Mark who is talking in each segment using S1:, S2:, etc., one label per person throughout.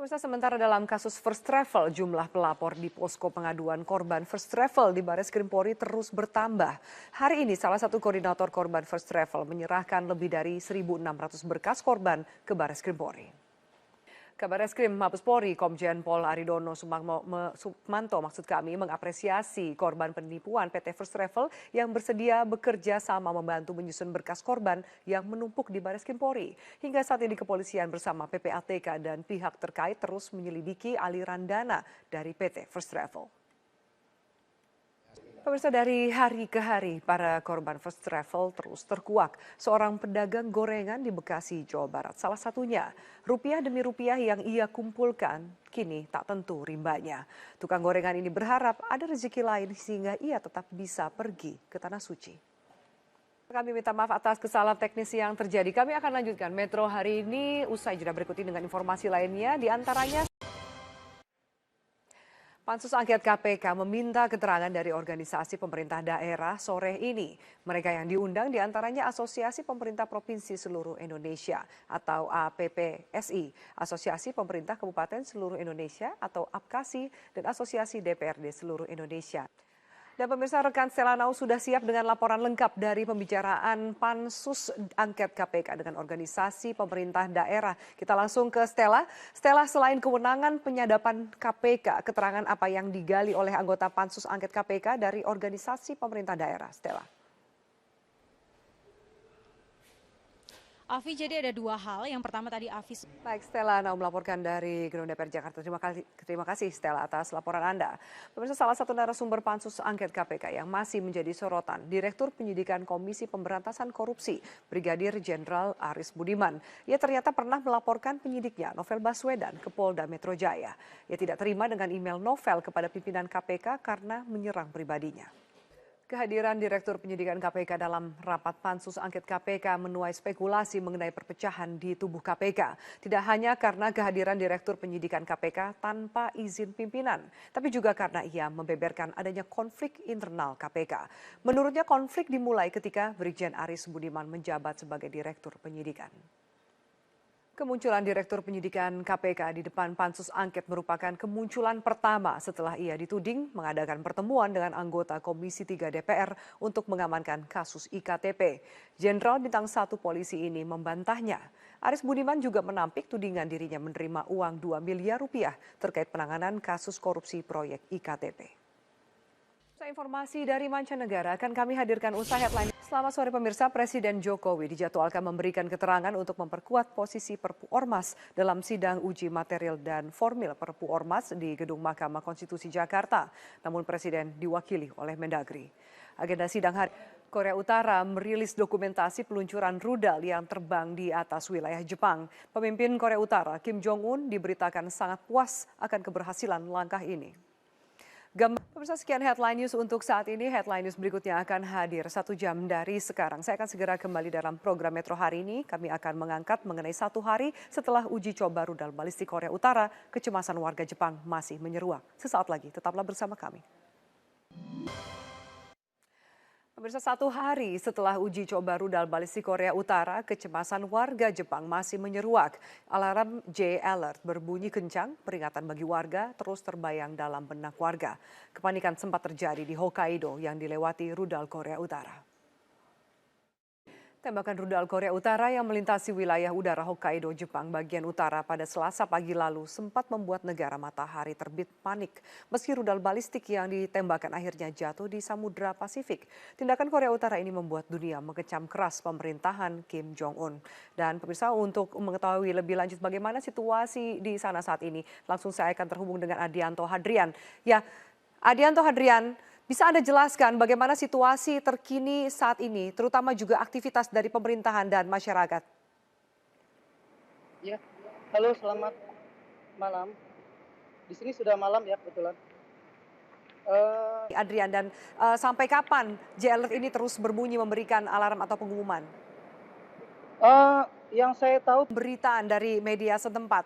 S1: Pemirsa, sementara dalam kasus First Travel, jumlah pelapor di posko pengaduan korban First Travel di Barreskrim Polri terus bertambah. Hari ini salah satu koordinator korban First Travel menyerahkan lebih dari 1.600 berkas korban ke Barreskrim Polri. Kabar Eskrim Mabes Polri, Komjen Pol Aridono Sukmanto mengapresiasi korban penipuan PT First Travel yang bersedia bekerja sama membantu menyusun berkas korban yang menumpuk di Barreskrim Polri. Hingga saat ini kepolisian bersama PPATK dan pihak terkait terus menyelidiki aliran dana dari PT First Travel. Pemirsa, dari hari ke hari, para korban First Travel terus terkuak. Seorang pedagang gorengan di Bekasi, Jawa Barat, salah satunya. Rupiah demi rupiah yang ia kumpulkan, kini tak tentu rimbanya. Tukang gorengan ini berharap ada rezeki lain sehingga ia tetap bisa pergi ke Tanah Suci. Kami minta maaf atas kesalahan teknis yang terjadi. Kami akan lanjutkan Metro hari ini usai jeda berikut ini dengan informasi lainnya, di antaranya Pansus Angket KPK meminta keterangan dari organisasi pemerintah daerah sore ini. Mereka yang diundang diantaranya Asosiasi Pemerintah Provinsi Seluruh Indonesia atau APPSI, Asosiasi Pemerintah Kabupaten Seluruh Indonesia atau APKASI, dan Asosiasi DPRD Seluruh Indonesia. Dan pemirsa, rekan Stella Nau sudah siap dengan laporan lengkap dari pembicaraan Pansus Angket KPK dengan organisasi pemerintah daerah. Kita langsung ke Stella. Stella, selain kewenangan penyadapan KPK, keterangan apa yang digali oleh anggota Pansus Angket KPK dari organisasi pemerintah daerah, Stella?
S2: Afi, jadi ada dua hal. Yang pertama tadi Afi.
S1: Baik, Stella Nau melaporkan dari Gedung DPR Jakarta. Terima kasih Stella atas laporan Anda. Pemirsa, salah satu narasumber Pansus Angket KPK yang masih menjadi sorotan, Direktur Penyidikan Komisi Pemberantasan Korupsi, Brigadir Jenderal Aris Budiman. Ia ternyata pernah melaporkan penyidiknya, Novel Baswedan, ke Polda Metro Jaya. Ia tidak terima dengan email Novel kepada pimpinan KPK karena menyerang pribadinya. Kehadiran Direktur Penyidikan KPK dalam rapat Pansus Angket KPK menuai spekulasi mengenai perpecahan di tubuh KPK. Tidak hanya karena kehadiran Direktur Penyidikan KPK tanpa izin pimpinan, tapi juga karena ia membeberkan adanya konflik internal KPK. Menurutnya konflik dimulai ketika Brigjen Aris Budiman menjabat sebagai Direktur Penyidikan. Kemunculan Direktur Penyidikan KPK di depan Pansus Angket merupakan kemunculan pertama setelah ia dituding mengadakan pertemuan dengan anggota Komisi 3 DPR untuk mengamankan kasus IKTP. Jenderal Bintang 1 polisi ini membantahnya. Aris Budiman juga menampik tudingan dirinya menerima uang 2 miliar rupiah terkait penanganan kasus korupsi proyek IKTP. Informasi dari mancanegara akan kami hadirkan usai headline. Selamat sore pemirsa, Presiden Jokowi dijadwalkan memberikan keterangan untuk memperkuat posisi Perpu Ormas dalam sidang uji material dan formil Perpu Ormas di Gedung Mahkamah Konstitusi Jakarta. Namun Presiden diwakili oleh Mendagri. Agenda sidang hari Korea Utara merilis dokumentasi peluncuran rudal yang terbang di atas wilayah Jepang. Pemimpin Korea Utara Kim Jong-un diberitakan sangat puas akan keberhasilan langkah ini. Pemirsa, sekian headline news untuk saat ini. Headline news berikutnya akan hadir 1 jam dari sekarang. Saya akan segera kembali dalam program Metro hari ini. Kami akan mengangkat mengenai 1 hari setelah uji coba rudal balistik Korea Utara, kecemasan warga Jepang masih menyeruak. Sesaat lagi, tetaplah bersama kami. Pemirsa, 1 hari setelah uji coba rudal balistik Korea Utara, kecemasan warga Jepang masih menyeruak. Alarm J Alert berbunyi kencang, peringatan bagi warga terus terbayang dalam benak warga. Kepanikan sempat terjadi di Hokkaido yang dilewati rudal Korea Utara. Tembakan rudal Korea Utara yang melintasi wilayah udara Hokkaido, Jepang bagian utara pada Selasa pagi lalu sempat membuat negara matahari terbit panik. Meski rudal balistik yang ditembakkan akhirnya jatuh di Samudra Pasifik. Tindakan Korea Utara ini membuat dunia mengecam keras pemerintahan Kim Jong-un. Dan pemirsa, untuk mengetahui lebih lanjut bagaimana situasi di sana saat ini, langsung saya akan terhubung dengan Adianto Hadrian. Ya, Adianto Hadrian, bisa Anda jelaskan bagaimana situasi terkini saat ini, terutama juga aktivitas dari pemerintahan dan masyarakat?
S3: Ya, halo, selamat malam. Di sini sudah malam ya, kebetulan.
S1: Adrian, dan sampai kapan J Alert ini terus berbunyi memberikan alarm atau pengumuman?
S3: Yang saya tahu
S1: Beritaan dari media setempat.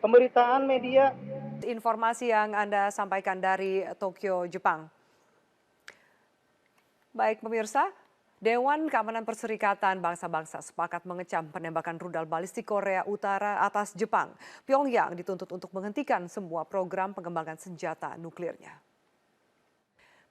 S3: pemberitaan media.
S1: Informasi yang Anda sampaikan dari Tokyo, Jepang. Baik pemirsa, Dewan Keamanan Perserikatan Bangsa-Bangsa sepakat mengecam penembakan rudal balistik Korea Utara atas Jepang. Pyongyang dituntut untuk menghentikan semua program pengembangan senjata nuklirnya.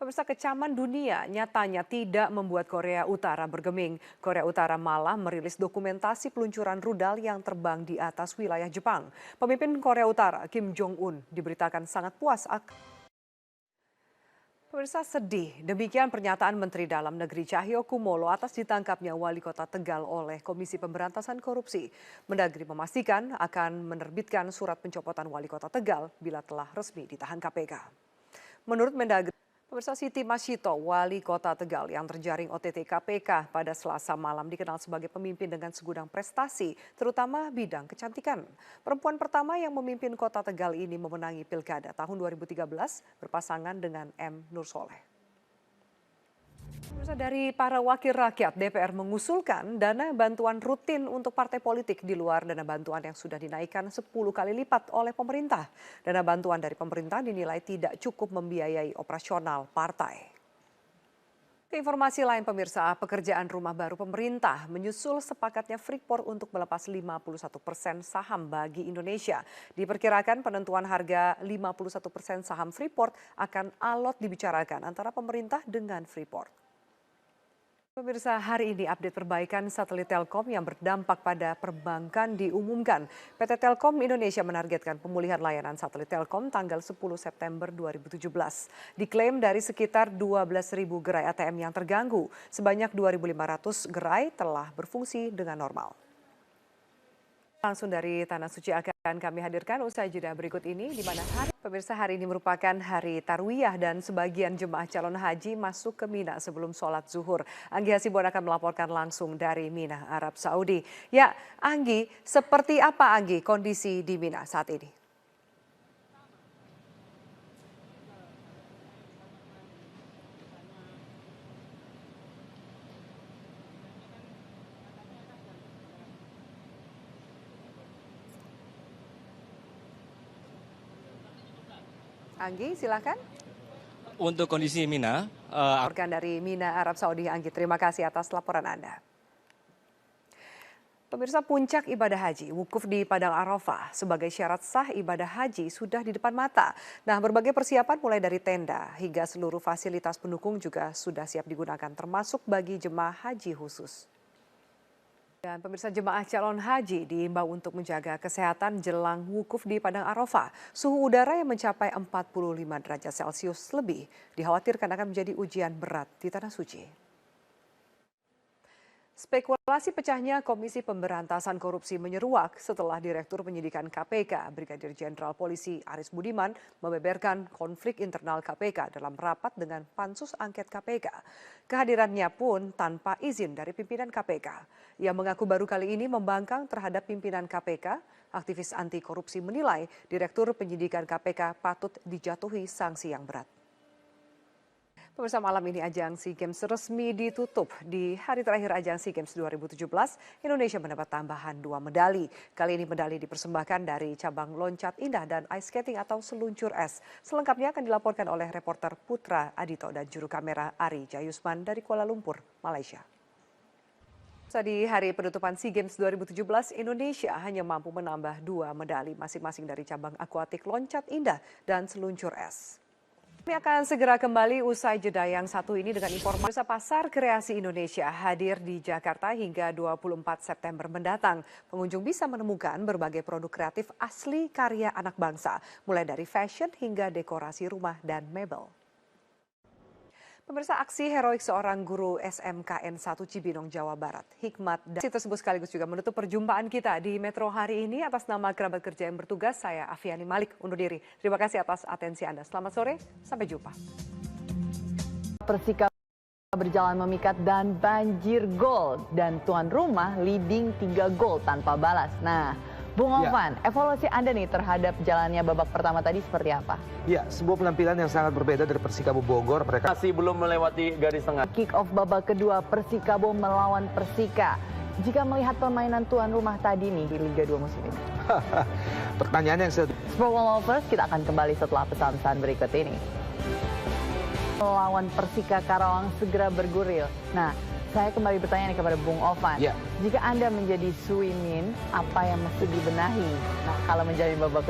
S1: Pemirsa, kecaman dunia nyatanya tidak membuat Korea Utara bergeming. Korea Utara malah merilis dokumentasi peluncuran rudal yang terbang di atas wilayah Jepang. Pemimpin Korea Utara, Kim Jong-un, diberitakan sangat puas. Pemirsa, sedih. Demikian pernyataan Menteri Dalam Negeri Cahyokumolo atas ditangkapnya Wali Kota Tegal oleh Komisi Pemberantasan Korupsi. Mendagri memastikan akan menerbitkan surat pencopotan Wali Kota Tegal bila telah resmi ditahan KPK. Menurut Mendagri, pemirsa, Siti Masyito, Wali Kota Tegal yang terjaring OTT KPK pada Selasa malam dikenal sebagai pemimpin dengan segudang prestasi, terutama bidang kecantikan. Perempuan pertama yang memimpin Kota Tegal ini memenangi Pilkada tahun 2013 berpasangan dengan M. Nursoleh. Pemirsa, dari para wakil rakyat, DPR mengusulkan dana bantuan rutin untuk partai politik di luar dana bantuan yang sudah dinaikkan 10 kali lipat oleh pemerintah. Dana bantuan dari pemerintah dinilai tidak cukup membiayai operasional partai. Informasi lain, pemirsa, pekerjaan rumah baru pemerintah menyusul sepakatnya Freeport untuk melepas 51% saham bagi Indonesia. Diperkirakan penentuan harga 51% saham Freeport akan alot dibicarakan antara pemerintah dengan Freeport. Pemirsa, hari ini update perbaikan satelit Telkom yang berdampak pada perbankan diumumkan. PT Telkom Indonesia menargetkan pemulihan layanan satelit Telkom tanggal 10 September 2017. Diklaim dari sekitar 12.000 gerai ATM yang terganggu, sebanyak 2.500 gerai telah berfungsi dengan normal. Langsung dari Tanah Suci akan kami hadirkan usai jeda berikut ini, di mana pemirsa, hari ini merupakan hari Tarwiyah dan sebagian jemaah calon haji masuk ke Mina sebelum sholat zuhur. Anggi Hasibon akan melaporkan langsung dari Mina, Arab Saudi. Ya, Anggi, seperti apa Anggi kondisi di Mina saat ini? Anggi, silakan.
S4: Untuk kondisi Mina,
S1: Laporkan dari Mina, Arab Saudi. Anggi, terima kasih atas laporan Anda. Pemirsa, puncak ibadah haji, wukuf di Padang Arafah sebagai syarat sah ibadah haji sudah di depan mata. Nah, berbagai persiapan mulai dari tenda hingga seluruh fasilitas pendukung juga sudah siap digunakan, termasuk bagi jemaah haji khusus. Dan pemirsa, jemaah calon haji diimbau untuk menjaga kesehatan jelang wukuf di Padang Arafah. Suhu udara yang mencapai 45 derajat Celcius lebih dikhawatirkan akan menjadi ujian berat di Tanah Suci. Spekulasi pecahnya Komisi Pemberantasan Korupsi menyeruak setelah Direktur Penyidikan KPK, Brigadir Jenderal Polisi Aris Budiman, membeberkan konflik internal KPK dalam rapat dengan Pansus Angket KPK. Kehadirannya pun tanpa izin dari pimpinan KPK. Ia mengaku baru kali ini membangkang terhadap pimpinan KPK. Aktivis anti korupsi menilai Direktur Penyidikan KPK patut dijatuhi sanksi yang berat. Pemirsa, malam ini ajang SEA Games resmi ditutup. Di hari terakhir ajang SEA Games 2017, Indonesia mendapat tambahan 2 medali. Kali ini medali dipersembahkan dari cabang loncat indah dan ice skating atau seluncur es. Selengkapnya akan dilaporkan oleh reporter Putra Adito dan juru kamera Ari Jayusman dari Kuala Lumpur, Malaysia. Di hari penutupan SEA Games 2017, Indonesia hanya mampu menambah 2 medali masing-masing dari cabang akuatik loncat indah dan seluncur es. Kami akan segera kembali usai jeda yang satu ini dengan informasi Pasar Kreasi Indonesia hadir di Jakarta hingga 24 September mendatang. Pengunjung bisa menemukan berbagai produk kreatif asli karya anak bangsa, mulai dari fashion hingga dekorasi rumah dan mebel. Pemirsa, aksi heroik seorang guru SMKN 1 Cibinong, Jawa Barat, Hikmat, dan tersebut sekaligus juga menutup perjumpaan kita di Metro hari ini. Atas nama kerabat kerja yang bertugas, saya Afiani Malik undur diri. Terima kasih atas atensi Anda. Selamat sore, sampai jumpa.
S5: Persika berjalan memikat dan banjir gol, dan tuan rumah leading 3 gol tanpa balas. Nah, Bung Ovan, evaluasi Anda nih terhadap jalannya babak pertama tadi seperti apa?
S6: Ya, sebuah penampilan yang sangat berbeda dari Persikabo Bogor. Mereka
S7: masih belum melewati garis tengah.
S5: Kick off babak kedua Persikabo melawan Persika. Jika melihat permainan tuan rumah tadi nih di Liga 2 musim ini.
S6: Pertanyaan yang
S5: Sport Lovers, kita akan kembali setelah pesan-pesan berikut ini. Melawan Persika Karawang segera berguril. Nah, Saya kembali bertanya nih kepada Bung Ovan.
S6: Ya.
S5: Jika Anda menjadi Suimin, apa yang mesti dibenahi? Nah, kalau menjalani babak